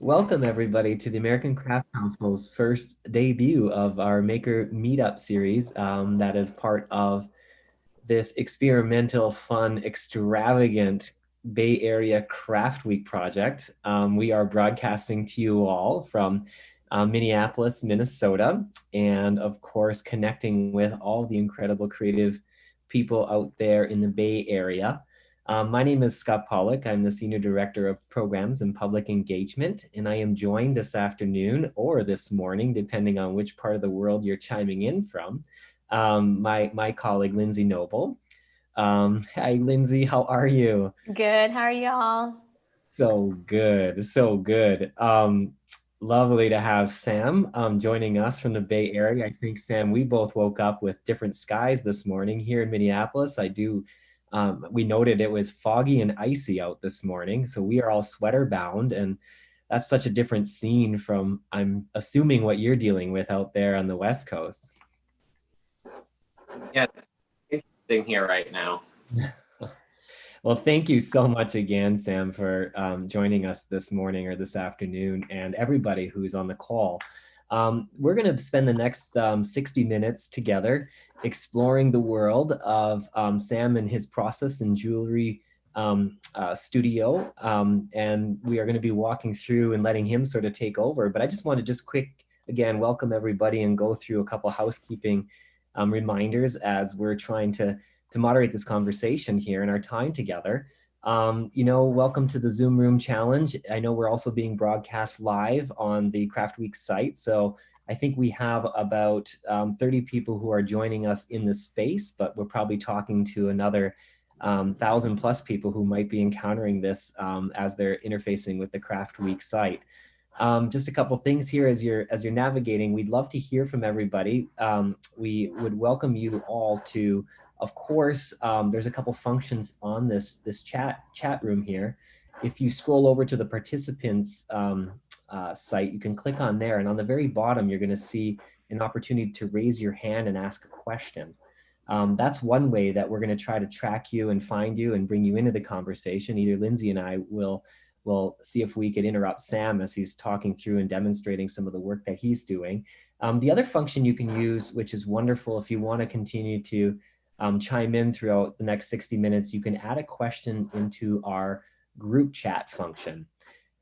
Welcome, everybody, to the American Craft Council's first debut of our Maker Meetup series that is part of this experimental, fun, extravagant Bay Area Craft Week project. We are broadcasting to you all from Minneapolis, Minnesota, and of course, connecting with all the incredible creative people out there in the Bay Area. My name is Scott Pollock. I'm the Senior Director of Programs and Public Engagement, and I am joined this afternoon or this morning, depending on which part of the world you're chiming in from, my colleague, Lindsay Noble. Hi, Lindsay, how are you? Good. How are y'all? So good, so good. Lovely to have Sam joining us from the Bay Area. I think, Sam, we both woke up with different skies this morning here in Minneapolis. We noted it was foggy and icy out this morning, so we are all sweater bound, and that's such a different scene from, I'm assuming, what you're dealing with out there on the West Coast. Yeah, it's interesting here right now. Well, thank you so much again, Sam, for joining us this morning or this afternoon, and everybody who's on the call. We're going to spend the next 60 minutes together exploring the world of Sam and his process and jewelry studio. And we are going to be walking through and letting him sort of take over. But I just want to again, welcome everybody and go through a couple housekeeping reminders as we're trying to moderate this conversation here in our time together. Welcome to the Zoom Room Challenge. I know we're also being broadcast live on the Craft Week site. So I think we have about 30 people who are joining us in this space, but we're probably talking to another 1,000 plus people who might be encountering this as they're interfacing with the Craft Week site. Just a couple things here as you're navigating. We'd love to hear from everybody. We would welcome you all to, of course, there's a couple functions on this chat room here. If you scroll over to the participants site, you can click on there, and on the very bottom, you're going to see an opportunity to raise your hand and ask a question. That's one way that we're going to try to track you and find you and bring you into the conversation. Either Lindsay and I will see if we could interrupt Sam as he's talking through and demonstrating some of the work that he's doing. The other function you can use, which is wonderful if you want to continue to chime in throughout the next 60 minutes, you can add a question into our group chat function.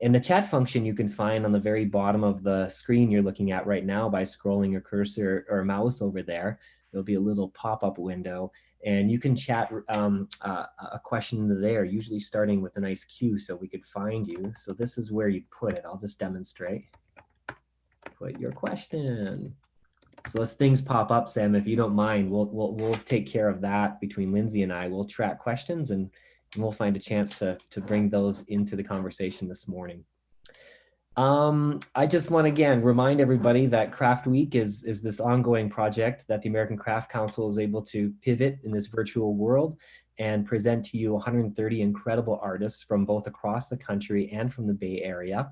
And the chat function you can find on the very bottom of the screen you're looking at right now by scrolling your cursor or mouse over there. There'll be a little pop-up window, and you can chat a question there, usually starting with a nice cue so we could find you. So this is where you put it. I'll just demonstrate. Put your question. So as things pop up, Sam, if you don't mind, we'll take care of that between Lindsay and I. We'll track questions and we'll find a chance to bring those into the conversation this morning. I just want to again remind everybody that Craft Week is this ongoing project that the American Craft Council is able to pivot in this virtual world and present to you 130 incredible artists from both across the country and from the Bay Area.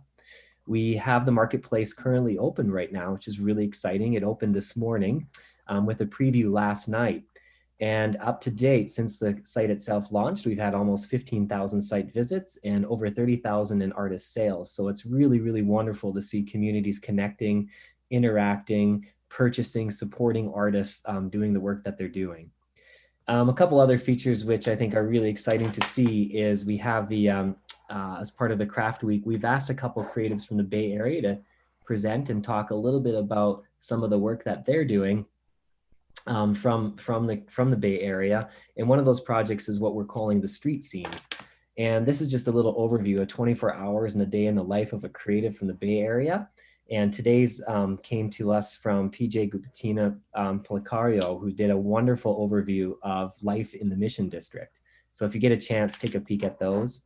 We have the marketplace currently open right now, which is really exciting. It opened this morning with a preview last night. And up to date, since the site itself launched, we've had almost 15,000 site visits and over 30,000 in artist sales. So it's really, really wonderful to see communities connecting, interacting, purchasing, supporting artists doing the work that they're doing. A couple other features which I think are really exciting to see is we have the, as part of the Craft Week, we've asked a couple creatives from the Bay Area to present and talk a little bit about some of the work that they're doing. From the Bay Area. And one of those projects is what we're calling the street scenes. And this is just a little overview of 24 hours in a day in the life of a creative from the Bay Area. And today's came to us from PJ Gupatina Policario, who did a wonderful overview of life in the Mission District. So if you get a chance, take a peek at those.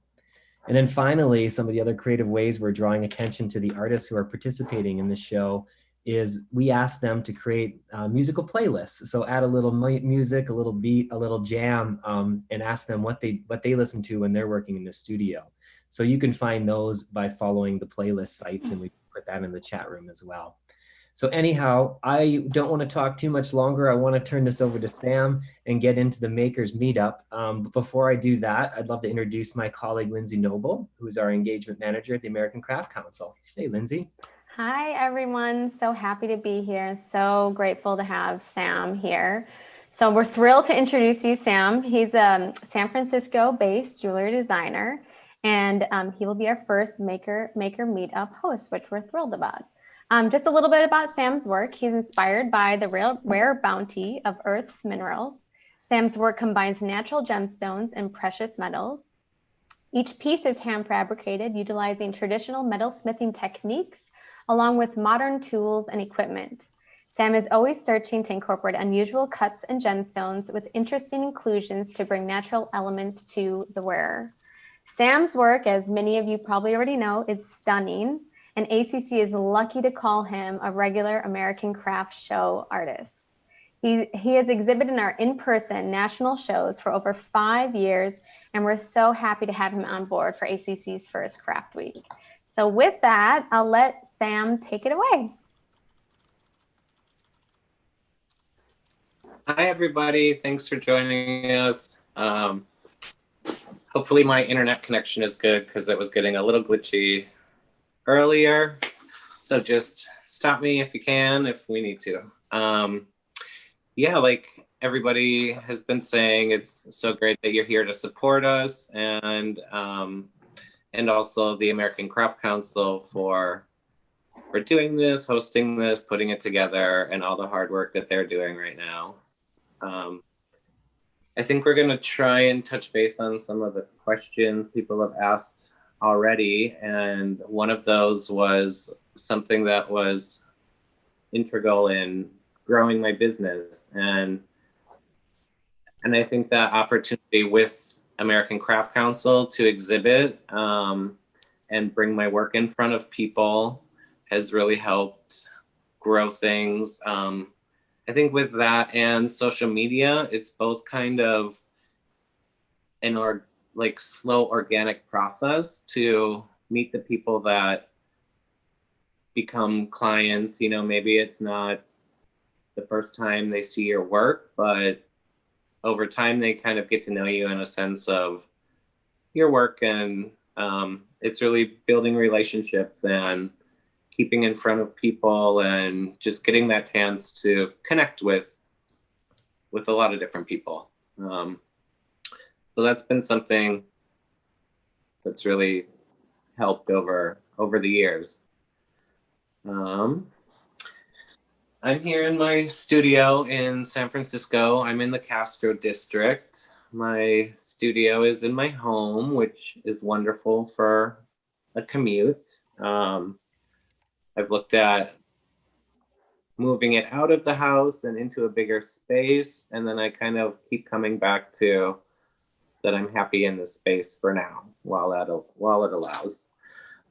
And then finally, some of the other creative ways we're drawing attention to the artists who are participating in the show is we ask them to create musical playlists. So add a little music, a little beat, a little jam, and ask them what they listen to when they're working in the studio. So you can find those by following the playlist sites, and we put that in the chat room as well. So anyhow, I don't want to talk too much longer. I want to turn this over to Sam and get into the Makers Meetup. But before I do that, I'd love to introduce my colleague, Lindsay Noble, who's our engagement manager at the American Craft Council. Hey, Lindsay. Hi, everyone. So happy to be here. So grateful to have Sam here. So we're thrilled to introduce you, Sam. He's a San Francisco-based jewelry designer, and he will be our first Maker Meetup host, which we're thrilled about. Just a little bit about Sam's work. He's inspired by the rare bounty of Earth's minerals. Sam's work combines natural gemstones and precious metals. Each piece is hand fabricated, utilizing traditional metalsmithing techniques along with modern tools and equipment. Sam is always searching to incorporate unusual cuts and gemstones with interesting inclusions to bring natural elements to the wearer. Sam's work, as many of you probably already know, is stunning, and ACC is lucky to call him a regular American Craft Show artist. He has exhibited in our in-person national shows for over 5 years, and we're so happy to have him on board for ACC's first Craft Week. So with that, I'll let Sam take it away. Hi, everybody. Thanks for joining us. Hopefully my internet connection is good because it was getting a little glitchy earlier. So just stop me if you can, if we need to. Yeah, like everybody has been saying, it's so great that you're here to support us, and also the American Craft Council for doing this, hosting this, putting it together, and all the hard work that they're doing right now. I think we're going to try and touch base on some of the questions people have asked already, and one of those was something that was integral in growing my business, and I think that opportunity with American Craft Council to exhibit and bring my work in front of people has really helped grow things. I think with that and social media, it's both kind of an slow organic process to meet the people that become clients. You know, maybe it's not the first time they see your work, but over time they kind of get to know you in a sense of your work, and it's really building relationships and keeping in front of people and just getting that chance to connect with a lot of different people. So that's been something that's really helped over the years. I'm here in my studio in San Francisco. I'm in the Castro district. My studio is in my home, which is wonderful for a commute. I've looked at moving it out of the house and into a bigger space, and then I kind of keep coming back to that I'm happy in this space for now while it allows.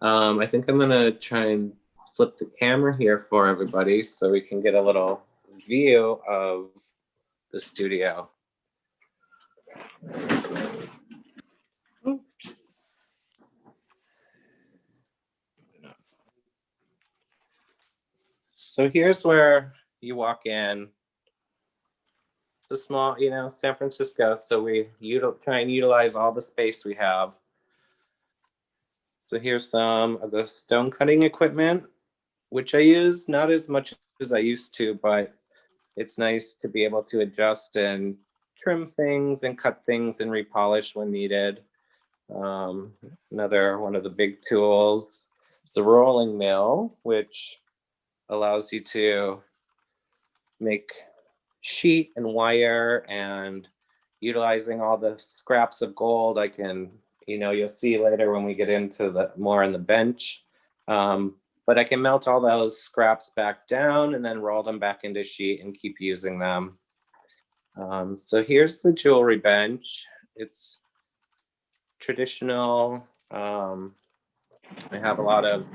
I think I'm gonna try and flip the camera here for everybody so we can get a little view of the studio. So here's where you walk in. It's a small, San Francisco, so we try and utilize all the space we have. So here's some of the stone cutting equipment, which I use not as much as I used to, but it's nice to be able to adjust and trim things and cut things and repolish when needed. Another one of the big tools is the rolling mill, which allows you to make sheet and wire, and utilizing all the scraps of gold. I can, you'll see later when we get into the more on the bench. But I can melt all those scraps back down and then roll them back into sheet and keep using them. So here's the jewelry bench. It's traditional. I have a lot of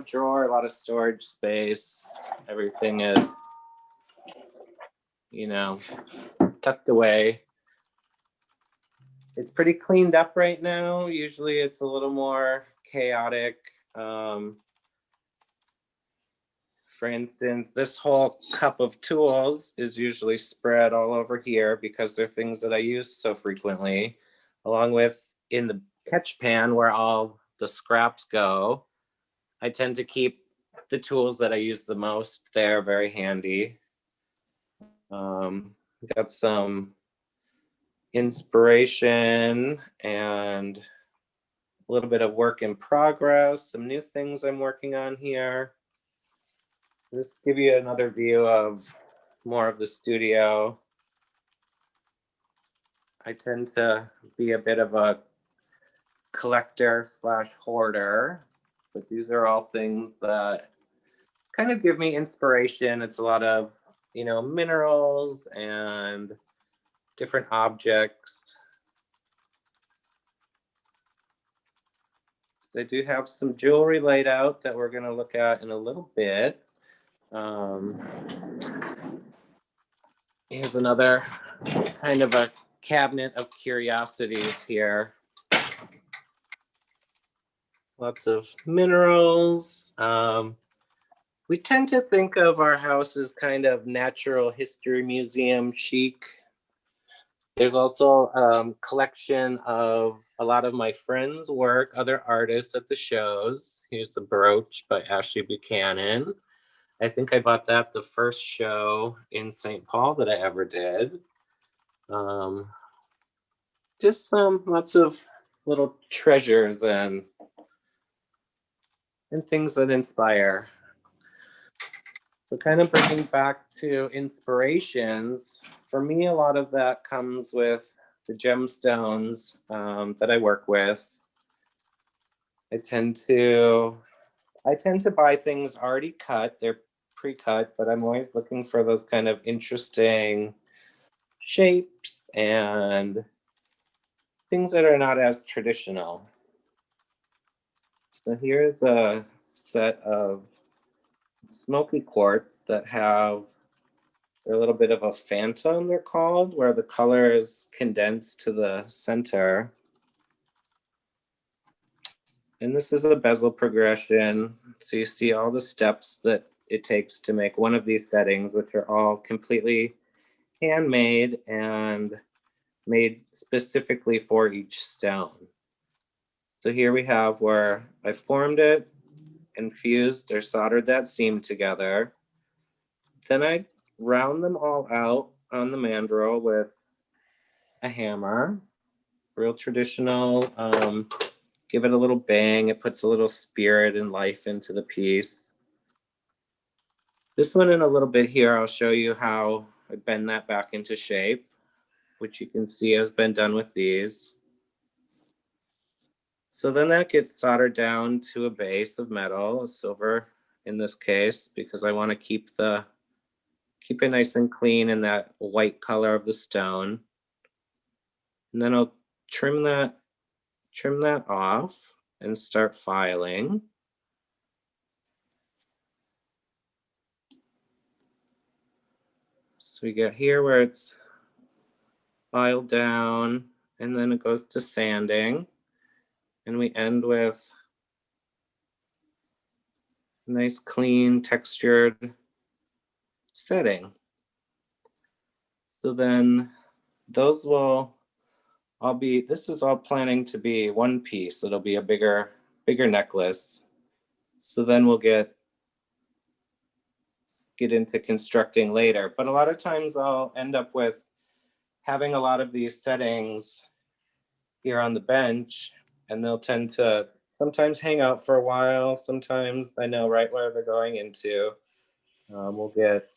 drawer, a lot of storage space. Everything is, tucked away. It's pretty cleaned up right now. Usually it's a little more chaotic For instance, this whole cup of tools is usually spread all over here because they're things that I use so frequently, along with in the catch pan where all the scraps go. I tend to keep the tools that I use the most there, very handy. Got some inspiration and a little bit of work in progress, some new things I'm working on here. Just give you another view of more of the studio. I tend to be a bit of a collector slash hoarder, but these are all things that kind of give me inspiration. It's a lot of, minerals and different objects. They do have some jewelry laid out that we're going to look at in a little bit. Here's another kind of a cabinet of curiosities here. Lots of minerals. We tend to think of our house as kind of natural history museum chic. There's also a collection of a lot of my friends' work, other artists at the shows. Here's the brooch by Ashley Buchanan. I think I bought that the first show in St. Paul that I ever did. Just lots of little treasures and things that inspire. So kind of bringing back to inspirations, for me, a lot of that comes with the gemstones that I work with. I tend to buy things already cut. They're pre-cut, but I'm always looking for those kind of interesting shapes and things that are not as traditional. So here's a set of smoky quartz that have a little bit of a phantom, they're called, where the color is condensed to the center. And this is a bezel progression. So you see all the steps that it takes to make one of these settings, which are all completely handmade and made specifically for each stone. So here we have where I formed it, infused or soldered that seam together. Then I round them all out on the mandrel with a hammer, real traditional. Give it a little bang. It puts a little spirit and life into the piece. This one in a little bit here, I'll show you how I bend that back into shape, which you can see has been done with these. So then that gets soldered down to a base of metal, a silver in this case, because I want to keep it nice and clean in that white color of the stone. And then I'll trim that off and start filing. So we get here where it's filed down, and then it goes to sanding. And we end with a nice, clean, textured setting. So then those will all be, this is all planning to be one piece. It'll be a bigger necklace. So then we'll get into constructing later. But a lot of times I'll end up with having a lot of these settings here on the bench, and they'll tend to sometimes hang out for a while. Sometimes I know right where they're going into. We'll get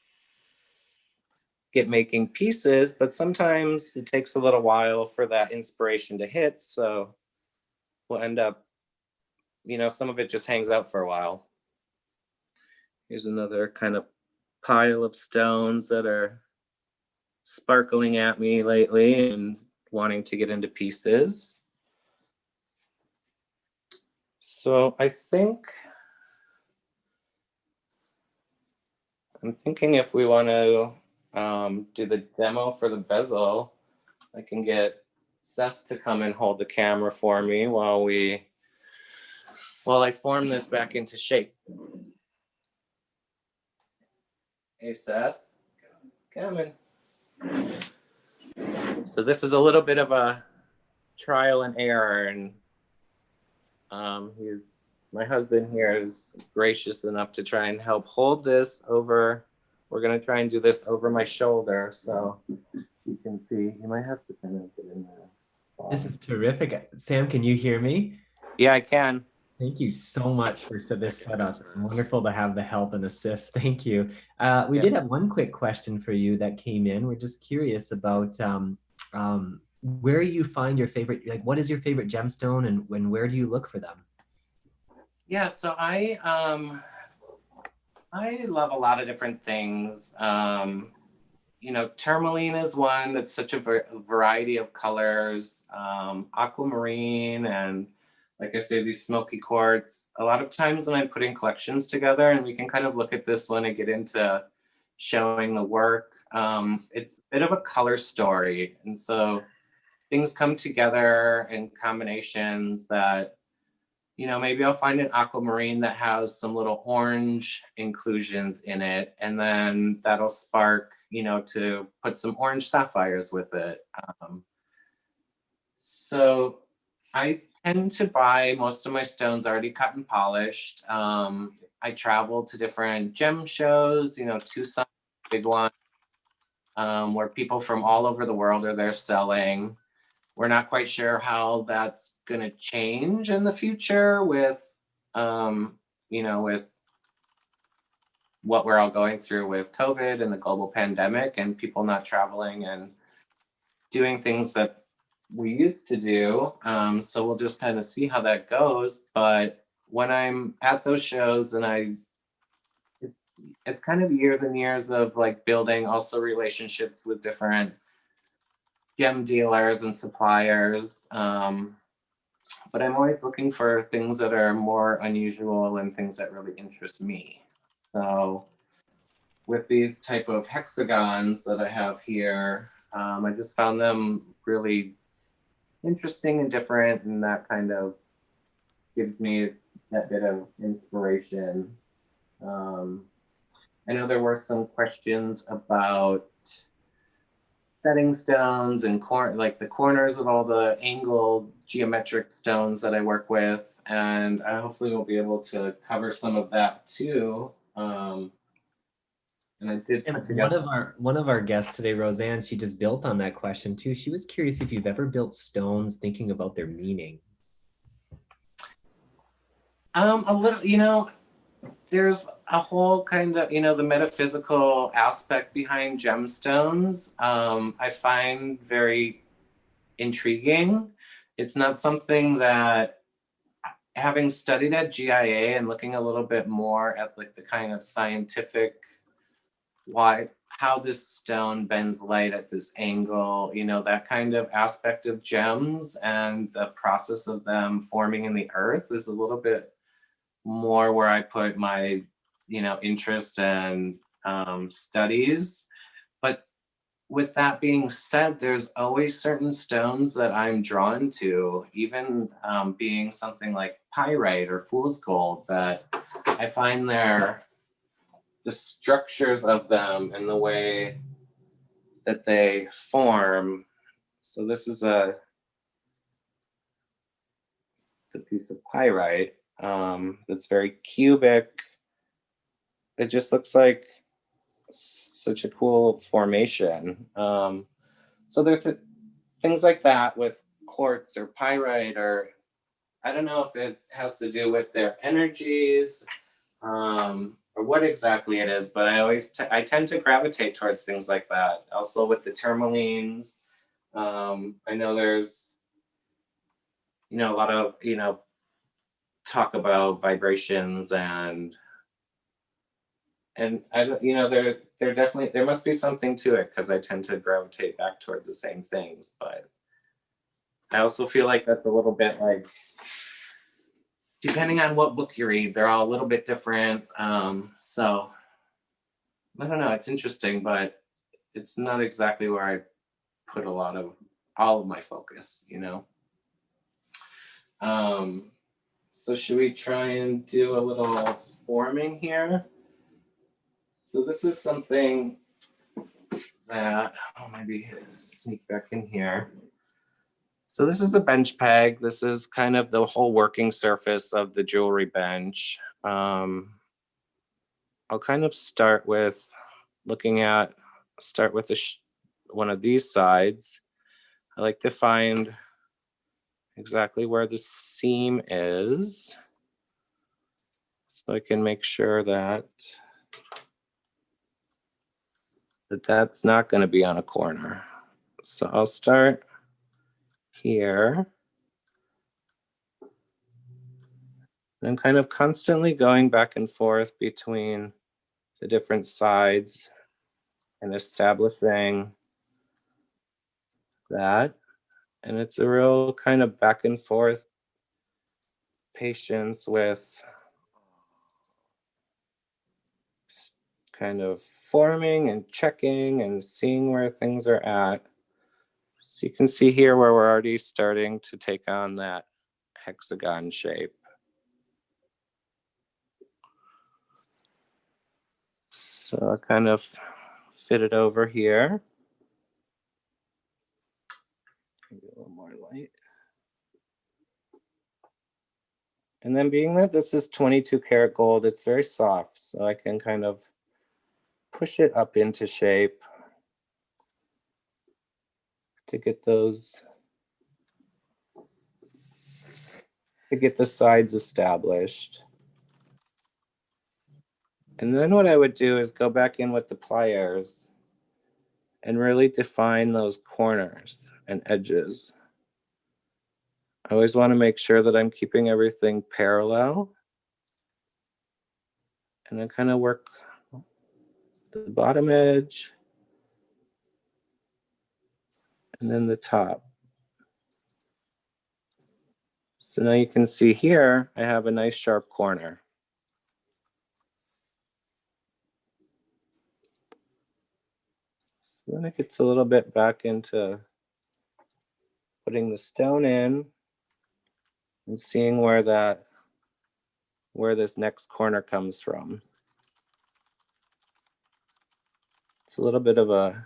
making pieces, but sometimes it takes a little while for that inspiration to hit. So we'll end up, some of it just hangs out for a while. Here's another kind of pile of stones that are sparkling at me lately and wanting to get into pieces. So I'm thinking if we want to do the demo for the bezel, I can get Seth to come and hold the camera for me while I form this back into shape. Hey, Seth. Coming. So this is a little bit of a trial and error, and my husband here is gracious enough to try and help hold this over. We're gonna try and do this over my shoulder, so you can see. You might have to kind of get in there. This is terrific. Sam, can you hear me? Yeah, I can. Thank you so much for this setup. Wonderful to have the help and assist. Thank you. We Yeah. did have one quick question for you that came in. We're just curious about where you find your favorite, like what is your favorite gemstone and where do you look for them? Yeah, so I love a lot of different things. Tourmaline is one that's such a variety of colors. Aquamarine and, like I say, these smoky quartz. A lot of times when I'm putting collections together, and we can kind of look at this one and get into showing the work, it's a bit of a color story. And so things come together in combinations that maybe I'll find an aquamarine that has some little orange inclusions in it, and then that'll spark, to put some orange sapphires with it. So I tend to buy most of my stones already cut and polished. I travel to different gem shows, Tucson, big one, where people from all over the world are there selling. We're not quite sure how that's going to change in the future with with what we're all going through with COVID and the global pandemic and people not traveling and doing things that we used to do. So we'll just kind of see how that goes. But when I'm at those shows, and it's kind of years and years of like building also relationships with different gem dealers and suppliers. But I'm always looking for things that are more unusual and things that really interest me. So with these type of hexagons that I have here, I just found them really interesting and different, and that kind of gives me that bit of inspiration. I know there were some questions about setting stones and like the corners of all the angled geometric stones that I work with, and I hopefully will be able to cover some of that too. And I did And put together. one of our guests today, Roseanne, she just built on that question too. She was curious if you've ever built stones thinking about their meaning. A little, there's a whole kind of, the metaphysical aspect behind gemstones. I find very intriguing. It's not something that, having studied at GIA and looking a little bit more at like the kind of scientific how this stone bends light at this angle, that kind of aspect of gems and the process of them forming in the earth is a little bit more where I put my, interest and studies. But with that being said, there's always certain stones that I'm drawn to, even being something like pyrite or fool's gold, that I find the structures of them and the way that they form. So this is the piece of pyrite that's very cubic. It just looks like such a cool formation. So there's things like that with quartz or pyrite, or I don't know if it has to do with their energies or what exactly it is, but I tend to gravitate towards things like that. Also with the tourmalines, I know there's a lot of talk about vibrations and I don't, there definitely there must be something to it because I tend to gravitate back towards the same things, but I also feel like that's a little bit like, depending on what book you read, they're all a little bit different. So I don't know, it's interesting, but it's not exactly where I put all of my focus. So should we try and do a little forming here? So this is something that, maybe sneak back in here. So this is the bench peg. This is kind of the whole working surface of the jewelry bench. I'll kind of start with one of these sides. I like to find exactly where the seam is, so I can make sure that that's not going to be on a corner. So I'll start here. I'm kind of constantly going back and forth between the different sides and establishing that. And it's a real kind of back and forth patience with kind of forming and checking and seeing where things are at. So you can see here where we're already starting to take on that hexagon shape. So I kind of fit it over here. Maybe a little more light. And then being that this is 22 karat gold, it's very soft, so I can kind of push it up into shape to get the sides established. And then what I would do is go back in with the pliers and really define those corners and edges. I always want to make sure that I'm keeping everything parallel, and then kind of work the bottom edge and then the top. So now you can see here, I have a nice sharp corner. So then it gets a little bit back into putting the stone in and seeing where this next corner comes from. It's a little bit of a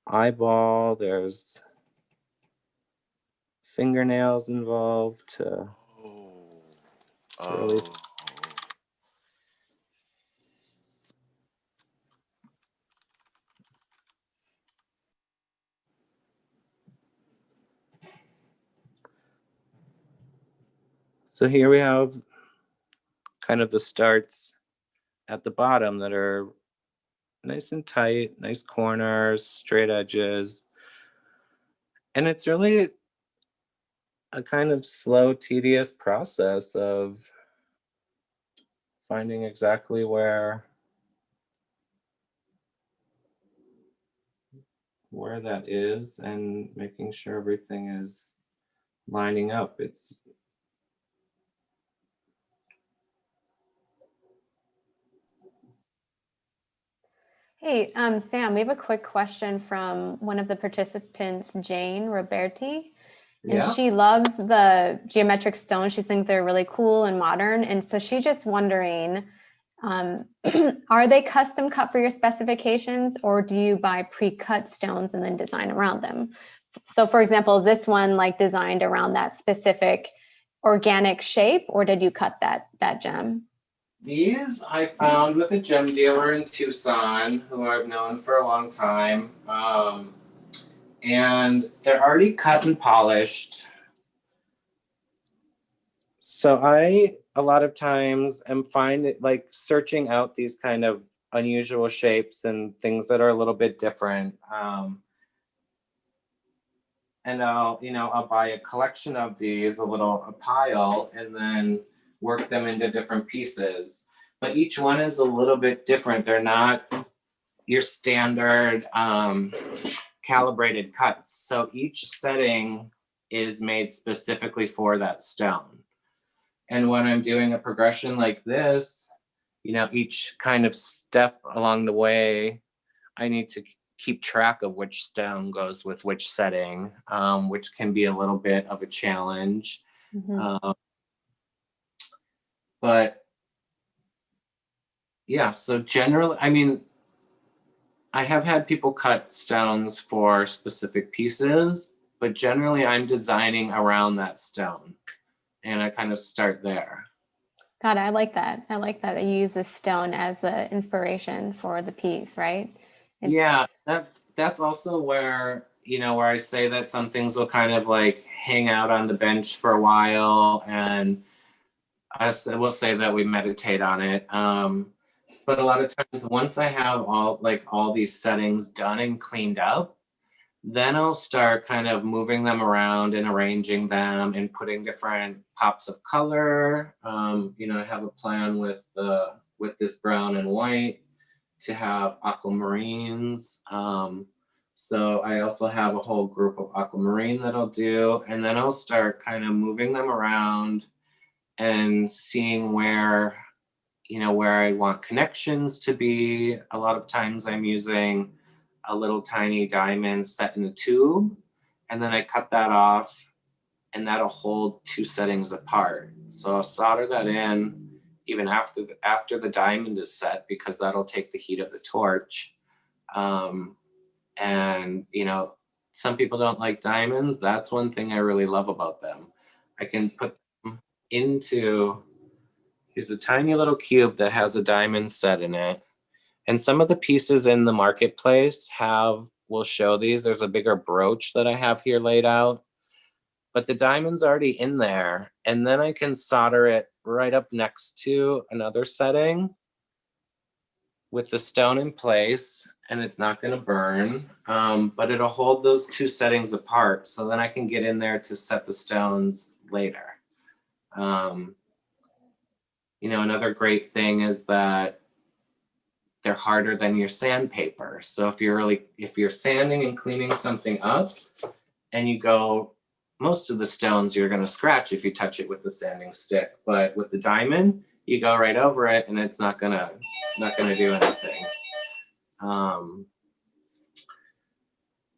eyeball. There's fingernails involved to really. So here we have kind of the starts at the bottom that are nice and tight, nice corners, straight edges. And it's really a kind of slow, tedious process of finding exactly where that is and making sure everything is lining up. Hey, Sam, we have a quick question from one of the participants, Jane Roberti. And she loves the geometric stones. She thinks they're really cool and modern. And so she's just wondering, are they custom cut for your specifications, or do you buy pre-cut stones and then design around them? So for example, is this one like designed around that specific organic shape, or did you cut that gem? These I found with a gem dealer in Tucson who I've known for a long time. And they're already cut and polished. So I, a lot of times, am like searching out these kind of unusual shapes and things that are a little bit different. And I'll buy a collection of these, a pile, and then work them into different pieces. But each one is a little bit different. They're not your standard calibrated cuts. So each setting is made specifically for that stone. And when I'm doing a progression like this, each kind of step along the way, I need to keep track of which stone goes with which setting, which can be a little bit of a challenge. Mm-hmm. But Yeah, so generally, I mean, I have had people cut stones for specific pieces, but generally I'm designing around that stone and I kind of start there. God, I like that. I like that you use the stone as the inspiration for the piece, right? It's Yeah, that's also where, you know, where I say that some things will kind of like hang out on the bench for a while, and we'll say that we meditate on it. But a lot of times, once I have all these settings done and cleaned up, then I'll start kind of moving them around and arranging them and putting different pops of color. You know, I have a plan with this brown and white to have aquamarines. So I also have a whole group of aquamarine that I'll do, and then I'll start kind of moving them around and seeing where, you know, where I want connections to be. A lot of times I'm using a little tiny diamond set in a tube, and then I cut that off, and that'll hold two settings apart. So I'll solder that in even after the diamond is set, because that'll take the heat of the torch. And you know, some people don't like diamonds. That's one thing I really love about them. I can put them into, here's a tiny little cube that has a diamond set in it. And some of the pieces in the marketplace will show these. There's a bigger brooch that I have here laid out, but the diamond's already in there. And then I can solder it right up next to another setting with the stone in place, and it's not going to burn, but it'll hold those two settings apart. So then I can get in there to set the stones later. Um, you know, another great thing is that they're harder than your sandpaper. So if you're sanding and cleaning something up and you go, most of the stones you're going to scratch if you touch it with the sanding stick, but with the diamond, you go right over it and it's not going to do anything.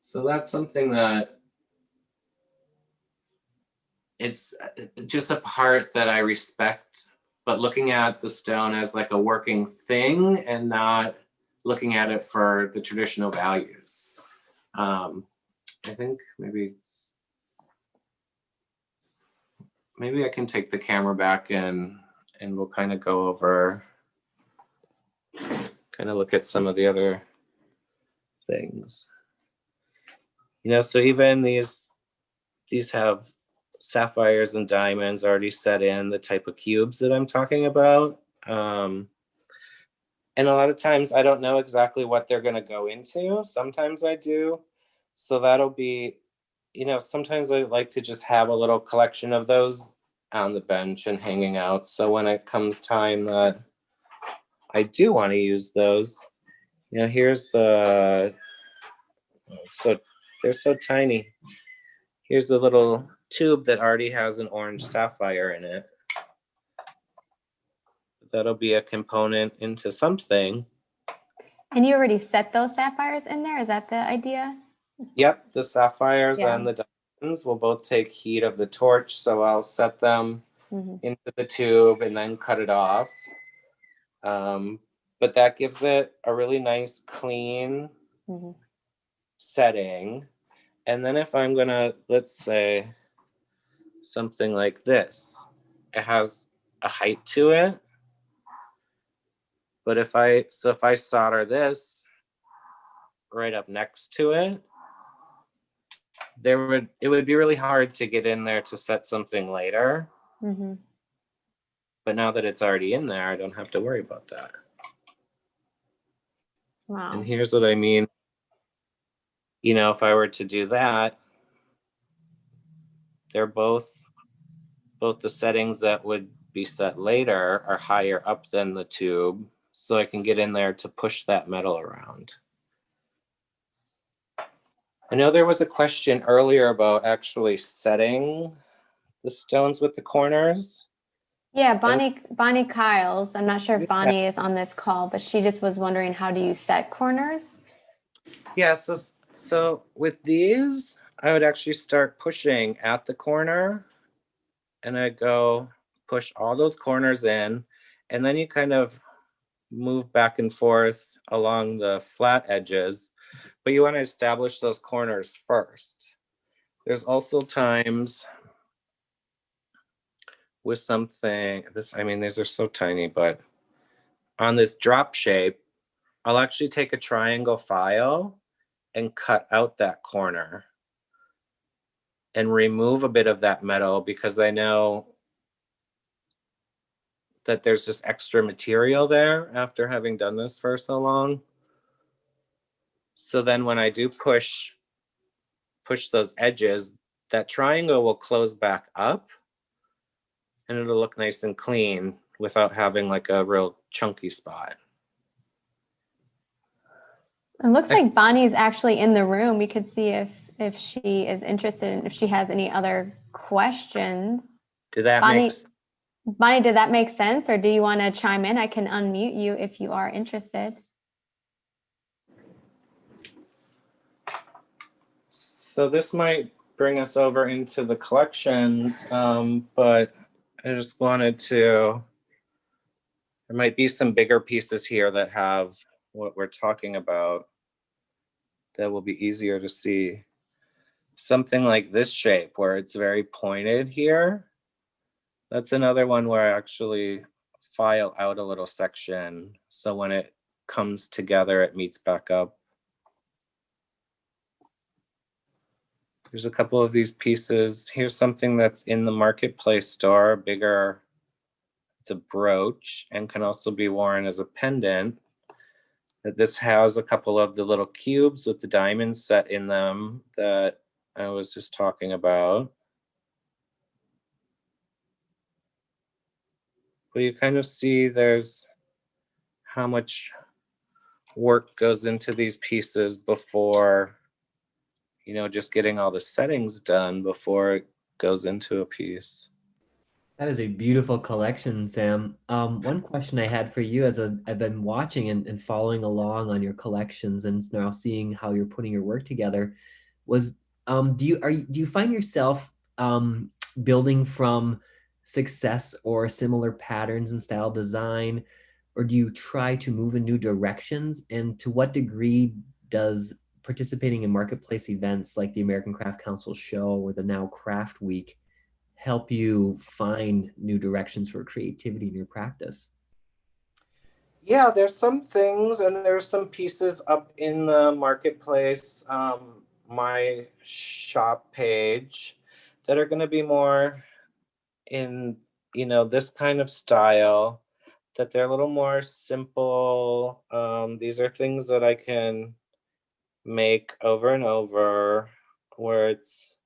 So that's something that it's just a part that I respect, but looking at the stone as like a working thing and not looking at it for the traditional values. I think maybe I can take the camera back and we'll kind of go over, kind of look at some of the other things. You know, so even these have sapphires and diamonds already set in the type of cubes that I'm talking about. And a lot of times I don't know exactly what they're going to go into. Sometimes I do. So that'll be, you know, sometimes I like to just have a little collection of those on the bench and hanging out. So when it comes time that I do want to use those, you know, here's so they're so tiny. Here's a little tube that already has an orange sapphire in it. That'll be a component into something. And you already set those sapphires in there? Is that the idea? Yep, the sapphires and the diamonds will both take heat of the torch, so I'll set them into the tube and then cut it off. But that gives it a really nice, clean setting. And then if I'm gonna, let's say, something like this, it has a height to it. But if I solder this right up next to it, it would be really hard to get in there to set something later. But now that it's already in there, I don't have to worry about that. Wow. And here's what I mean. You know, if I were to do that, they're both the settings that would be set later are higher up than the tube, so I can get in there to push that metal around. I know there was a question earlier about actually setting the stones with the corners. Yeah, Bonnie Kyles. I'm not sure if Bonnie is on this call, but she just was wondering, how do you set corners? Yeah, so with these, I would actually start pushing at the corner, and I'd go push all those corners in, and then you kind of move back and forth along the flat edges, but you want to establish those corners first. There's also times with something, these are so tiny, but on this drop shape, I'll actually take a triangle file and cut out that corner and remove a bit of that metal, because I know that there's just extra material there after having done this for so long. So then when I do push those edges, that triangle will close back up and it'll look nice and clean without having like a real chunky spot. It looks like Bonnie's actually in the room. We could see if she is interested and if she has any other questions. Did that Bonnie, did that make sense, or do you want to chime in? I can unmute you if you are interested. So this might bring us over into the collections, but I just wanted to, there might be some bigger pieces here that have what we're talking about that will be easier to see. Something like this shape where it's very pointed here. That's another one where I actually file out a little section, so when it comes together, it meets back up. There's a couple of these pieces. Here's something that's in the marketplace store, bigger. It's a brooch and can also be worn as a pendant. This has a couple of the little cubes with the diamonds set in them that I was just talking about. But you kind of see there's how much work goes into these pieces before, just getting all the settings done before it goes into a piece. That is a beautiful collection, Sam. One question I had for you as I've been watching and following along on your collections and now seeing how you're putting your work together was, do you find yourself building from success or similar patterns in style design, or do you try to move in new directions? And to what degree does participating in marketplace events like the American Craft Council show or the Now Craft Week help you find new directions for creativity in your practice? Yeah, there's some things, and there's some pieces up in the marketplace, my shop page, that are going to be more in, this kind of style, that they're a little more simple. These are things that I can make over and over, where it's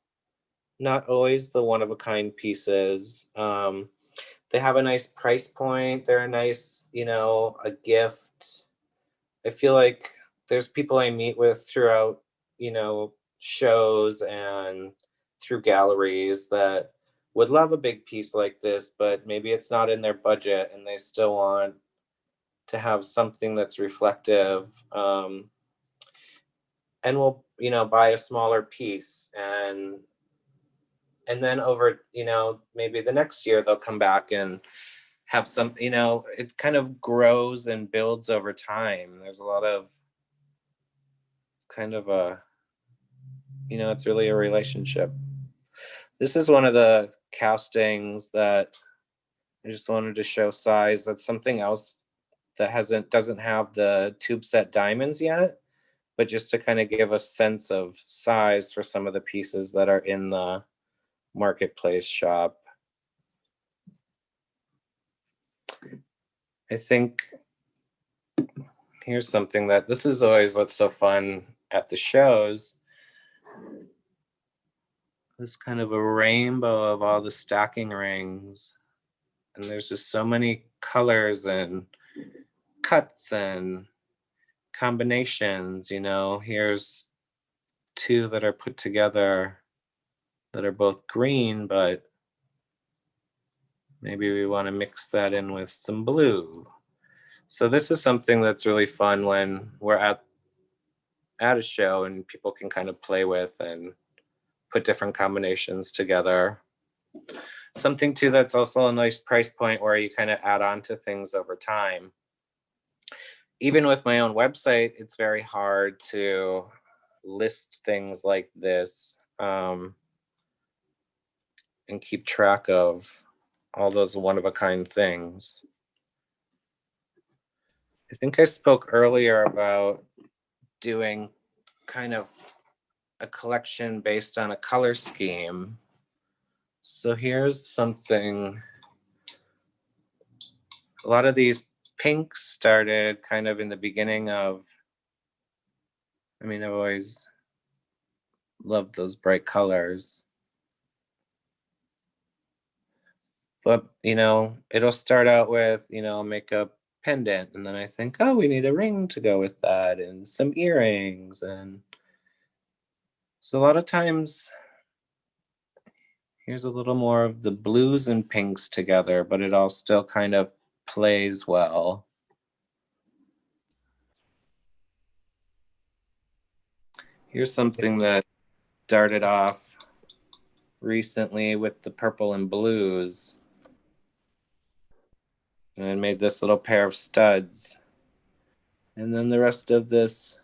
not always the one of a kind pieces. They have a nice price point. They're a nice, a gift. I feel like there's people I meet with throughout, shows and through galleries that would love a big piece like this, but maybe it's not in their budget and they still want to have something that's reflective. And will, buy a smaller piece, and then over, maybe the next year they'll come back and have some, it kind of grows and builds over time. There's a lot of kind of a, it's really a relationship. This is one of the castings that I just wanted to show size. That's something else that doesn't have the tube set diamonds yet, but just to kind of give a sense of size for some of the pieces that are in the marketplace shop. I think here's something this is always what's so fun at the shows. This kind of a rainbow of all the stacking rings. And there's just so many colors and cuts and combinations, Here's two that are put together that are both green, but maybe we want to mix that in with some blue. So this is something that's really fun when we're at a show and people can kind of play with and put different combinations together. Something too that's also a nice price point where you kind of add on to things over time. even with my own website, it's very hard to list things like this, and keep track of all those one-of-a-kind things. I think I spoke earlier about doing kind of a collection based on a color scheme. So here's something. A lot of these pinks started kind of in the beginning of, I mean, I've always loved those bright colors. But, you know, it'll start out with, you know, make a pendant, and then I think, oh, we need a ring to go with that, and some earrings. And so a lot of times, here's a little more of the blues and pinks together, but it all still kind of plays well. Here's something that started off recently with the purple and blues, and I made this little pair of studs. And then the rest of this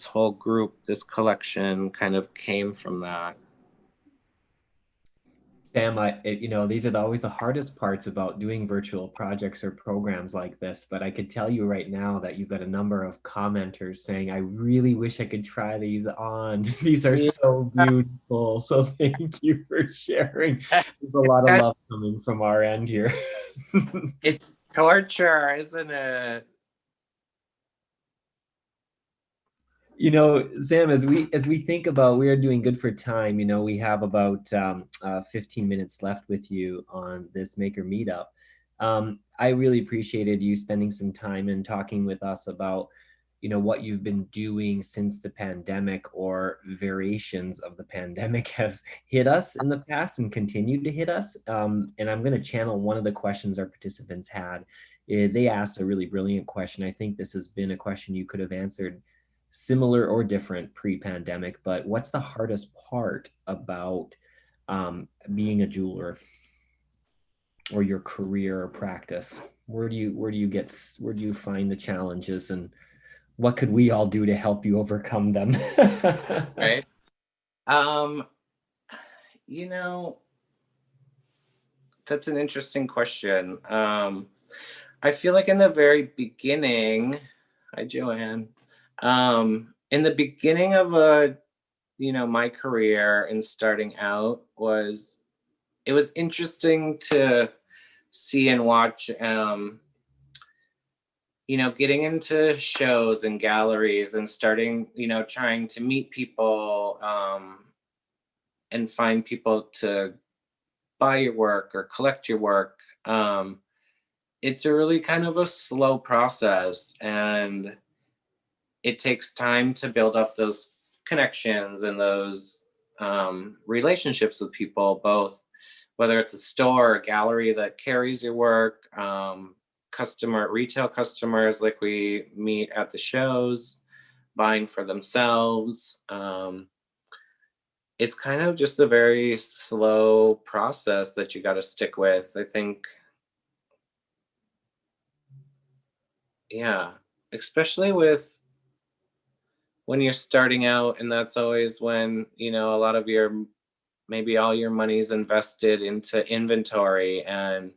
whole group, this collection kind of came from that. Sam, you know, these are always the hardest parts about doing virtual projects or programs like this, but I could tell you right now that you've got a number of commenters saying, I really wish I could try these on. These are so beautiful. So thank you for sharing. There's a lot of love coming from our end here. It's torture, isn't it? You know, Sam, as we think about, we are doing good for time. You know, we have about 15 minutes left with you on this Maker Meetup. I really appreciated you spending some time and talking with us about, you know, what you've been doing since the pandemic or variations of the pandemic have hit us in the past and continue to hit us. And I'm going to channel one of the questions our participants had. They asked a really brilliant question. I think this has been a question you could have answered similar or different pre-pandemic, but what's the hardest part about being a jeweler or your career or practice? Where do you find the challenges, and what could we all do to help you overcome them? Right. You know, that's an interesting question. I feel like in the very beginning, hi Joanne. In the beginning of my career and starting out, it was interesting to see and watch, getting into shows and galleries and starting, trying to meet people, and find people to buy your work or collect your work. It's a really kind of a slow process, and it takes time to build up those connections and those relationships with people, both whether it's a store or a gallery that carries your work, retail customers like we meet at the shows, buying for themselves. It's kind of just a very slow process that you got to stick with, I think. Yeah, especially with when you're starting out, and that's always when, a lot of maybe all your money's invested into inventory, and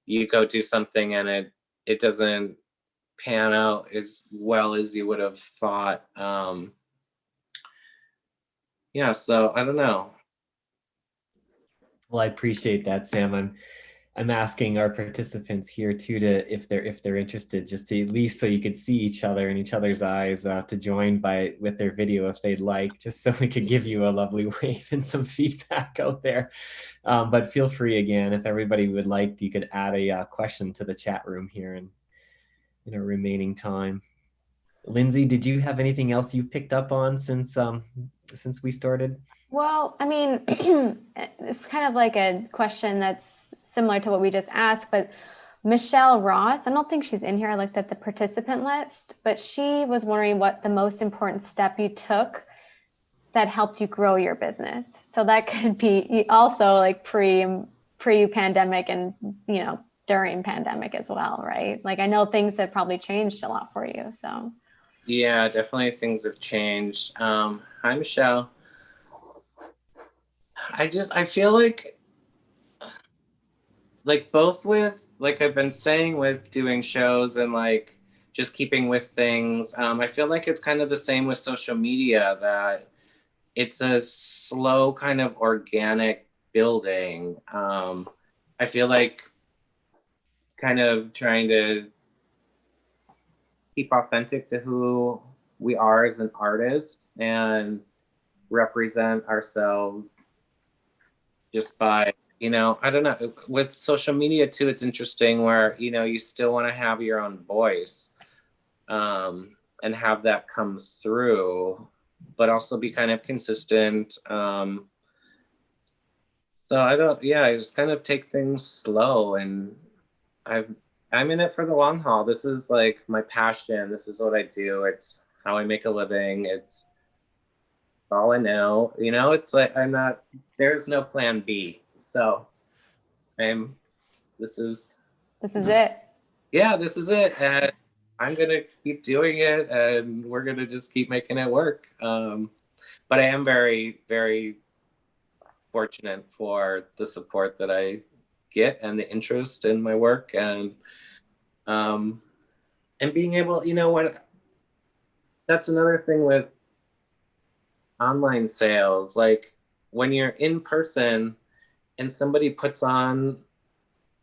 you go do something and it doesn't pan out as well as you would have thought. Yeah, so I don't know. Well, I appreciate that, Sam. I'm asking our participants here too to, if they're interested, just to at least so you could see each other in each other's eyes, to join with their video if they'd like, just so we could give you a lovely wave and some feedback out there. But feel free again, if everybody would like, you could add a question to the chat room here in our remaining time. Lindsay, did you have anything else you've picked up on since we started? Well, I mean, it's kind of like a question that's similar to what we just asked, but Michelle Ross, I don't think she's in here. I looked at the participant list, but she was wondering what the most important step you took that helped you grow your business. So that could be also like pre-pandemic and, during pandemic as well, right? Like I know things have probably changed a lot for you. So yeah, definitely things have changed. Hi, Michelle. I feel like both with, like I've been saying, with doing shows and like just keeping with things. I feel like it's kind of the same with social media, that it's a slow kind of organic building. I feel like kind of trying to keep authentic to who we are as an artist and represent ourselves just by, I don't know, with social media too, it's interesting where, you still want to have your own voice, and have that come through, but also be kind of consistent. So I just kind of take things slow, and I've, I'm in it for the long haul. This is like my passion. This is what I do. It's how I make a living. It's all I know. It's like there's no plan B. So I'm, this is, this is it. yeah, this is it. And I'm going to keep doing it, and we're going to just keep making it work. But I am very, very fortunate for the support that I get and the interest in my work, um, and being able, that's another thing with online sales. Like when you're in person and somebody puts on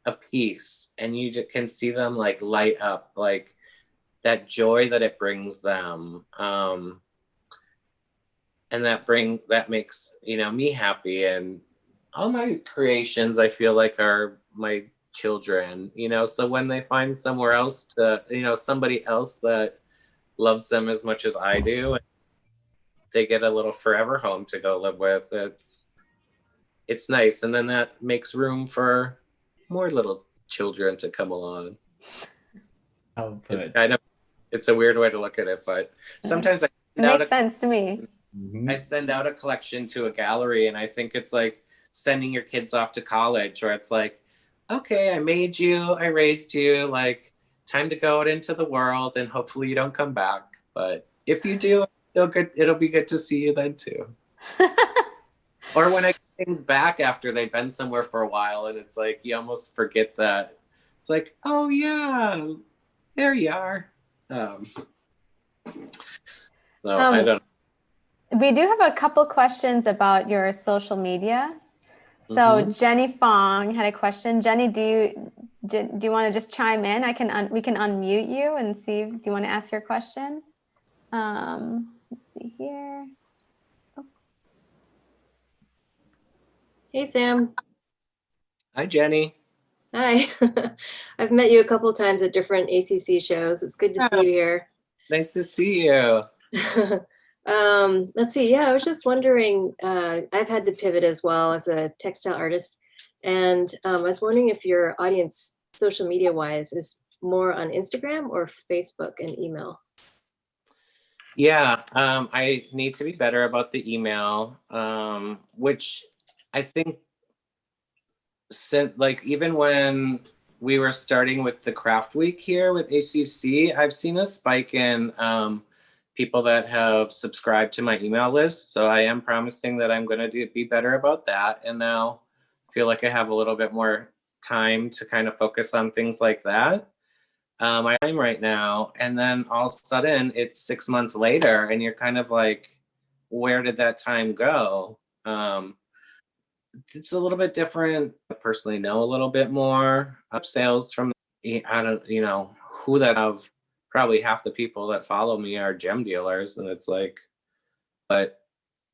a piece and you just can see them like light up, like that joy that it brings them. And that makes, me happy. And all my creations, I feel like, are my children, so when they find somewhere else to, somebody else that loves them as much as I do, and they get a little forever home to go live with, it's nice. And then that makes room for more little children to come along. Output. It's a weird way to look at it, but sometimes it makes sense to me. I send out a collection to a gallery, and I think it's like sending your kids off to college, where it's like, okay, I made you, I raised you, like time to go out into the world, and hopefully you don't come back. But if you do, it'll be good to see you then too. Or when I get things back after they've been somewhere for a while, and it's like you almost forget that. It's like, oh yeah, there you are. So I don't. We do have a couple questions about your social media. So Jenny Fong had a question. Jenny, do you want to just chime in? We can unmute you and see. Do you want to ask your question? Let's see here. Oh. Hey, Sam. Hi, Jenny. Hi. I've met you a couple times at different ACC shows. It's good to see you here. Nice to see you. Let's see. Yeah, I was just wondering, I've had to pivot as well as a textile artist. And I was wondering if your audience, social media wise, is more on Instagram or Facebook and email? Yeah, I need to be better about the email, which I think, like even when we were starting with the craft week here with ACC, I've seen a spike in people that have subscribed to my email list. So I am promising that I'm going to be better about that. And now I feel like I have a little bit more time to kind of focus on things like that. I am right now, and then all of a sudden it's 6 months later, and you're kind of like, where did that time go? It's a little bit different. I personally know a little bit more up sales from, I don't, who that of. Probably half the people that follow me are gem dealers, and it's like, but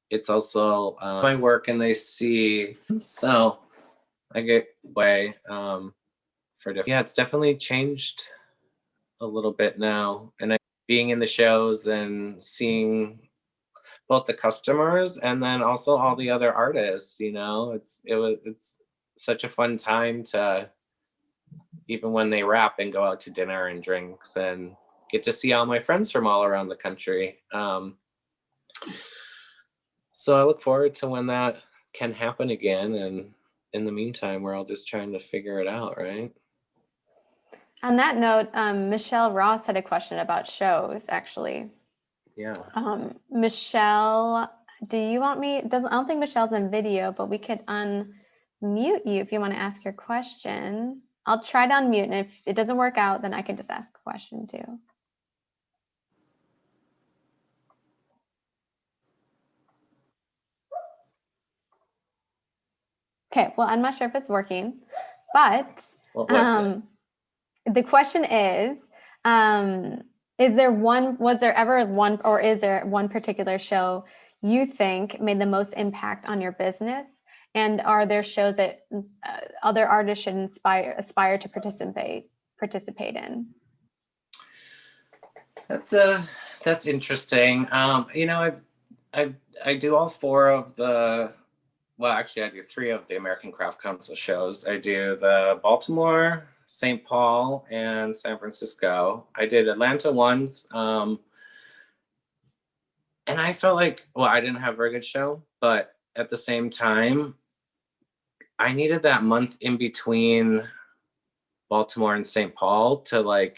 it's also my work, and they see, so I get way for different. Yeah, it's definitely changed a little bit now, and being in the shows and seeing both the customers and then also all the other artists, it's such a fun time to, even when they wrap and go out to dinner and drinks, and get to see all my friends from all around the country. So I look forward to when that can happen again, and in the meantime we're all just trying to figure it out, right? On that note, Michelle Ross had a question about shows, actually. Yeah. Michelle, do you want me? I don't think Michelle's in video, but we could unmute you if you want to ask your question. I'll try to unmute, and if it doesn't work out, then I can just ask a question too. Okay, well, I'm not sure if it's working, but the question is was there ever one, or is there one particular show you think made the most impact on your business? And are there shows that other artists should aspire to participate in? That's interesting. You know, I do all four of the, well, actually I do three of the American Craft Council shows. I do the Baltimore, St. Paul, and San Francisco. I did Atlanta once. And I felt like, well, I didn't have a very good show, but at the same time, I needed that month in between Baltimore and St. Paul to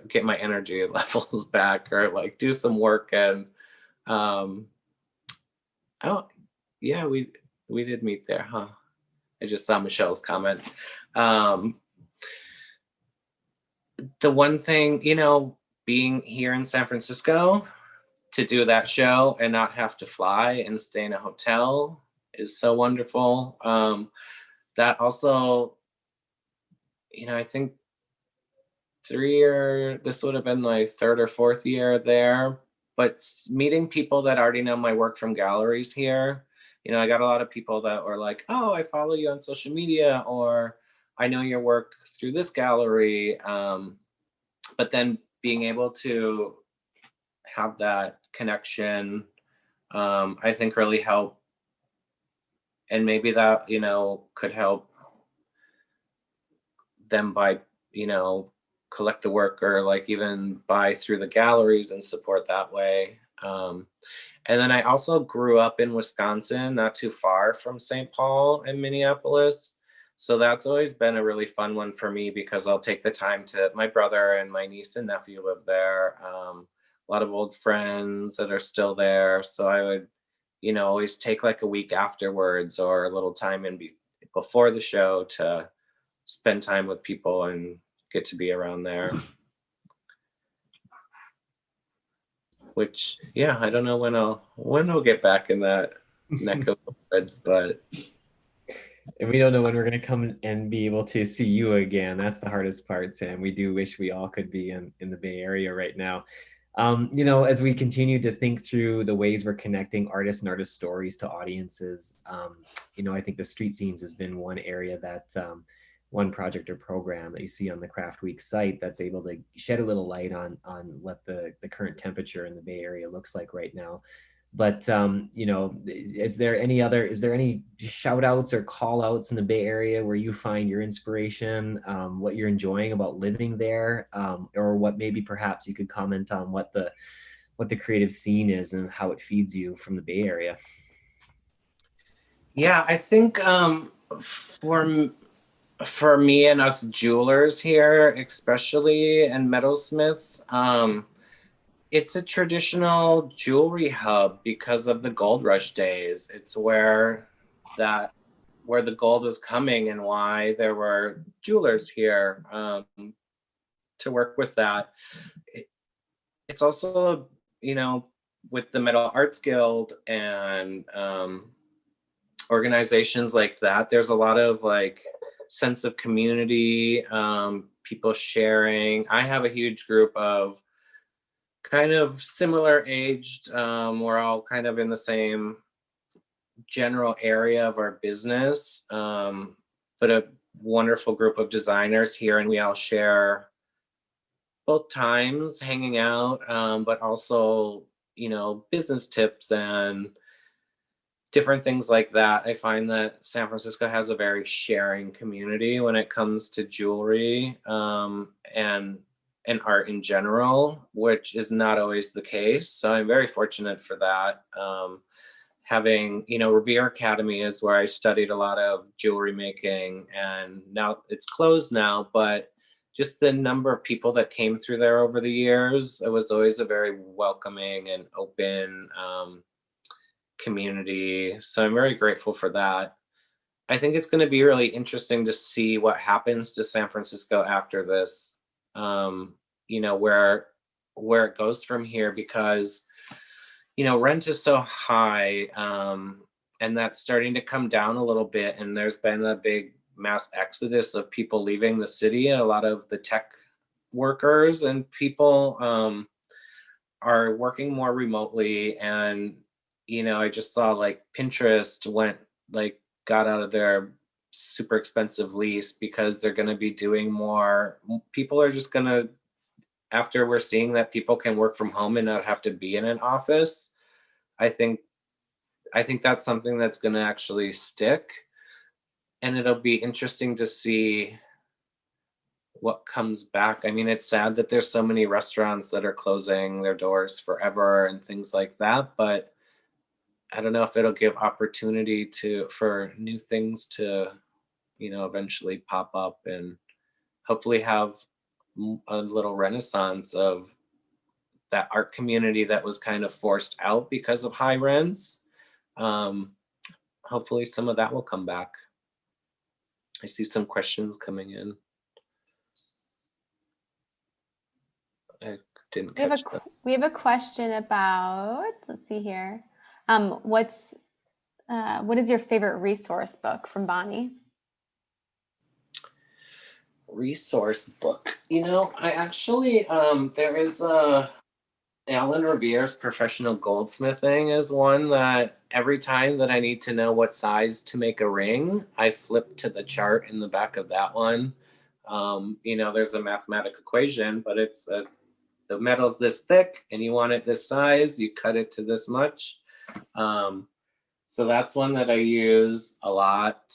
get my energy levels back, or like do some work. And oh yeah, we did meet there, huh? I just saw Michelle's comment. The one thing, you know, being here in San Francisco to do that show and not have to fly and stay in a hotel is so wonderful. That also, you know, I think this would have been my third or fourth year there, but meeting people that already know my work from galleries here, you know, I got a lot of people that were like, oh, I follow you on social media, or I know your work through this gallery. But then being able to have that connection, I think really helped. And maybe that, you know, could help them by, you know, collect the work, or like even buy through the galleries and support that way. And then I also grew up in Wisconsin, not too far from St. Paul and Minneapolis. So that's always been a really fun one for me, because I'll take the time to, my brother and my niece and nephew live there. A lot of old friends that are still there. So I would, you know, always take like a week afterwards or a little time before the show to spend time with people and get to be around there. Which, yeah, I don't know when I'll get back in that neck of the woods, but. And we don't know when we're going to come and be able to see you again. That's the hardest part, Sam. We do wish we all could be in the Bay Area right now. You know, as we continue to think through the ways we're connecting artists and artist stories to audiences, you know, I think the street scenes has been one area that one project or program that you see on the Craft Week site that's able to shed a little light on what the current temperature in the Bay Area looks like right now. But you know, is there any shout outs or call outs in the Bay Area where you find your inspiration, what you're enjoying about living there, or what maybe perhaps you could comment on what the creative scene is and how it feeds you from the Bay Area? Yeah, I think for me and us jewelers here, especially, and metalsmiths, it's a traditional jewelry hub because of the gold rush days. It's where the gold was coming, and why there were jewelers here to work with that. It's also, you know, with the Metal Arts Guild and organizations like that, there's a lot of like sense of community, people sharing. I have a huge group of kind of similar aged, we're all kind of in the same general area of our business, but a wonderful group of designers here, and we all share both times hanging out, but also, you know, business tips and different things like that. I find that San Francisco has a very sharing community when it comes to jewelry, and art in general, which is not always the case. So I'm very fortunate for that. having, you know, Revere Academy is where I studied a lot of jewelry making, and now it's closed now, but just the number of people that came through there over the years, it was always a very welcoming and open community. So I'm very grateful for that. I think it's going to be really interesting to see what happens to San Francisco after this. You know, where it goes from here, because you know, rent is so high, and that's starting to come down a little bit. And there's been a big mass exodus of people leaving the city, and a lot of the tech workers and people are working more remotely. And, you know, I just saw like Pinterest got out of their super expensive lease because they're going to be doing more. People are just going to, after we're seeing that people can work from home and not have to be in an office, I think that's something that's going to actually stick. And it'll be interesting to see what comes back. I mean, it's sad that there's so many restaurants that are closing their doors forever and things like that, but I don't know if it'll give opportunity for new things to, you know, eventually pop up, and hopefully have a little renaissance of that art community that was kind of forced out because of high rents. Hopefully some of that will come back. I see some questions coming in. I didn't catch that. We have a question about, let's see here. What is your favorite resource book from Bonnie? Resource book. You know, I actually, there is Alan Revere's Professional Goldsmithing is one that every time that I need to know what size to make a ring, I flip to the chart in the back of that one. You know, there's a mathematical equation, but it's the metal's this thick and you want it this size, you cut it to this much. So that's one that I use a lot.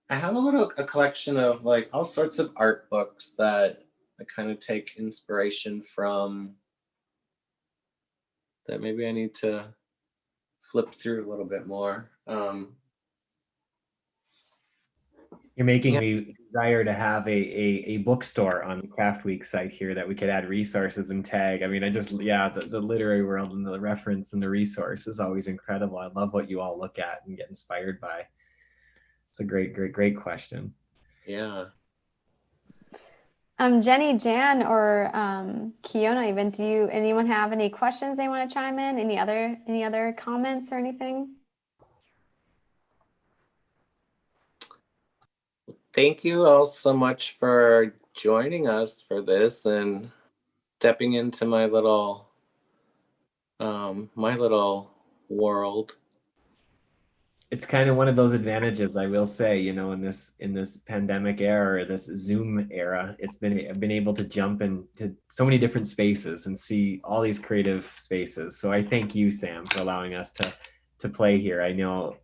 I have a collection of like all sorts of art books that I kind of take inspiration from, that maybe I need to flip through a little bit more. You're making me desire to have a bookstore on the Craft Week site here that we could add resources and tag. I mean, the literary world and the reference and the resource is always incredible. I love what you all look at and get inspired by. It's a great question. Yeah. Jenny, Jan, or Kiona, even, anyone have any questions they want to chime in? Any other comments or anything? Thank you all so much for joining us for this and stepping into my little world. It's kind of one of those advantages, I will say, you know, in this pandemic era, or this Zoom era, I've been able to jump into so many different spaces and see all these creative spaces. So I thank you, Sam, for allowing us to play here. I know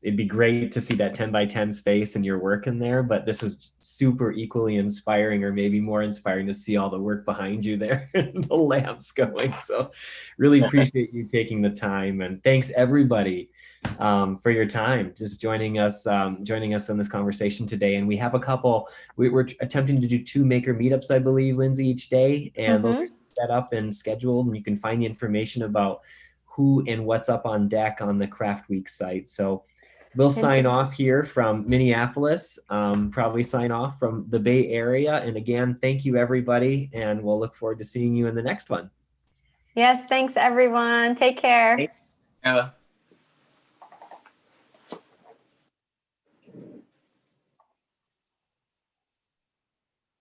it'd be great to see that 10 by 10 space and your work in there, but this is super equally inspiring, or maybe more inspiring, to see all the work behind you there and the lamps going. So really appreciate you taking the time, and thanks everybody for your time, just joining us on this conversation today. And we have we're attempting to do 2 maker meetups, I believe, Lindsay, each day, and those are set up and scheduled, and you can find the information about who and what's up on deck on the Craft Week site. So we'll sign off here from Minneapolis, probably sign off from the Bay Area. And again, thank you everybody, and we'll look forward to seeing you in the next one. Yes, thanks everyone. Take care. Yeah.